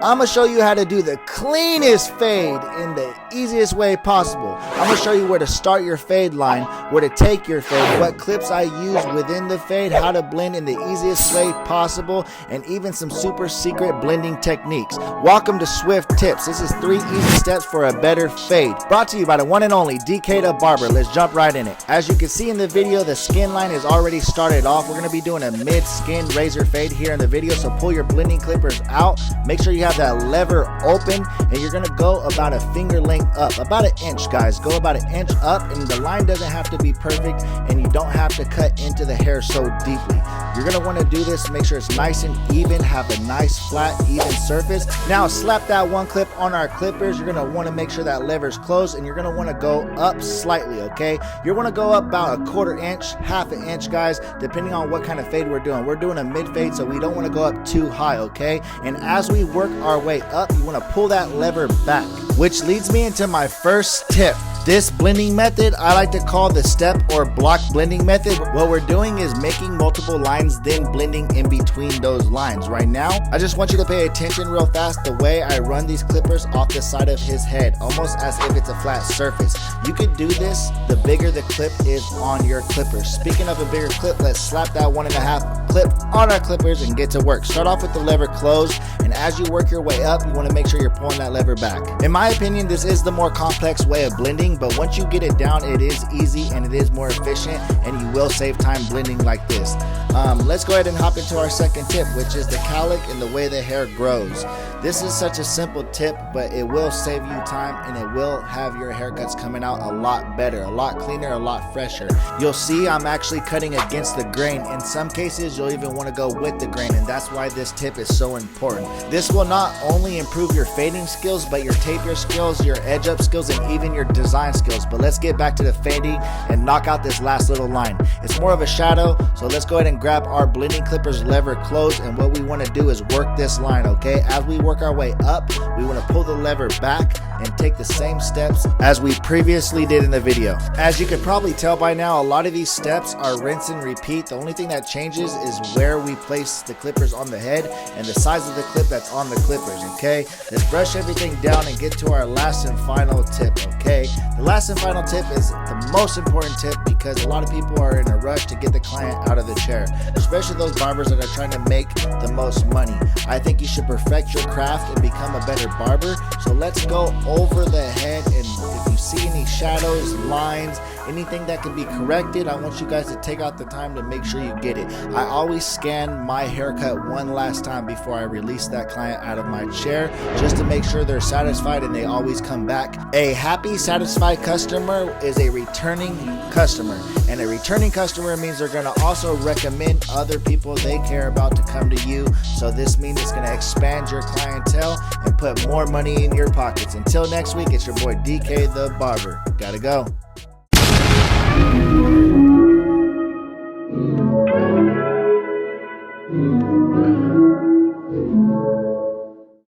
I'm gonna show you how to do the cleanest fade in the easiest way possible. I'm gonna show you where to start your fade line, where to take your fade, what clips I use within the fade, how to blend in the easiest way possible, and even some super secret blending techniques. Welcome to Swift Tips. This is 3 easy steps for a better fade. Brought to you by the one and only DK the Barber. Let's jump right in it. As you can see in the video, the skin line is already started off. We're gonna be doing a mid-skin razor fade here in the video, so pull your blending clippers out. Make sure you have that lever open, and you're gonna go about a finger length up, about an inch, guys. Go about an inch up, and the line doesn't have to be perfect, and you don't have to cut into the hair so deeply. You're gonna want to do this, make sure it's nice and even, have a nice flat even surface. Now slap that one clip on our clippers. You're gonna want to make sure that lever's closed, and you're gonna want to go up slightly, okay? You want to go up about a 1/4 inch, 1/2 inch, guys, depending on what kind of fade we're doing. We're doing a mid fade, so we don't want to go up too high, okay? And as we work our way up, you want to pull that lever back, which leads me into my first tip. This blending method I like to call the step or block blending method. What we're doing is making multiple lines, then blending in between those lines. Right now, I just want you to pay attention real fast the way I run these clippers off the side of his head, almost as if it's a flat surface. You could do this the bigger the clip is on your clippers. Speaking of a bigger clip, let's slap that 1.5 clip on our clippers and get to work. Start off with the lever closed, and as you work your way up, you want to make sure you're pulling that lever back. In my opinion, this is the more complex way of blending, but once you get it down, it is easy and it is more efficient, and you will save time blending like this. Let's go ahead and hop into our second tip, which is the cowlick and the way the hair grows. This is such a simple tip, but it will save you time, and it will have your haircuts coming out a lot better, a lot cleaner, a lot fresher. You'll see I'm actually cutting against the grain. In some cases, you'll even want to go with the grain, and that's why this tip is so important. This will not only improve your fading skills, but your taper skills, your edge up skills, and even your design skills. But let's get back to the fading and knock out this last little line. It's more of a shadow, so let's go ahead and grab our blending clippers lever closed, and what we want to do is work this line, okay? As we work our way up, we want to pull the lever back and take the same steps as we previously did in the video. As you can probably tell by now, a lot of these steps are rinse and repeat. The only thing that changes is where we place the clippers on the head and the size of the clip that's on the clippers, okay? Let's brush everything down and get to our last and final tip, okay? The last and final tip is the most important tip, because a lot of people are in a rush to get the client out of the chair, especially those barbers that are trying to make the most money. I think you should perfect your craft and become a better barber. So let's go over the head, and if you see any shadows, lines, anything that can be corrected, I want you guys to take out the time to make sure you get it. I always scan my haircut one last time before I release that client out of my chair, just to make sure they're satisfied and they always come back. A happy, satisfied customer is a returning customer, and a returning customer means they're going to also recommend other people they care about to come to you. So this means it's going to expand your clientele and put more money in your pockets. Until next week, it's your boy DK the Barber. Gotta go.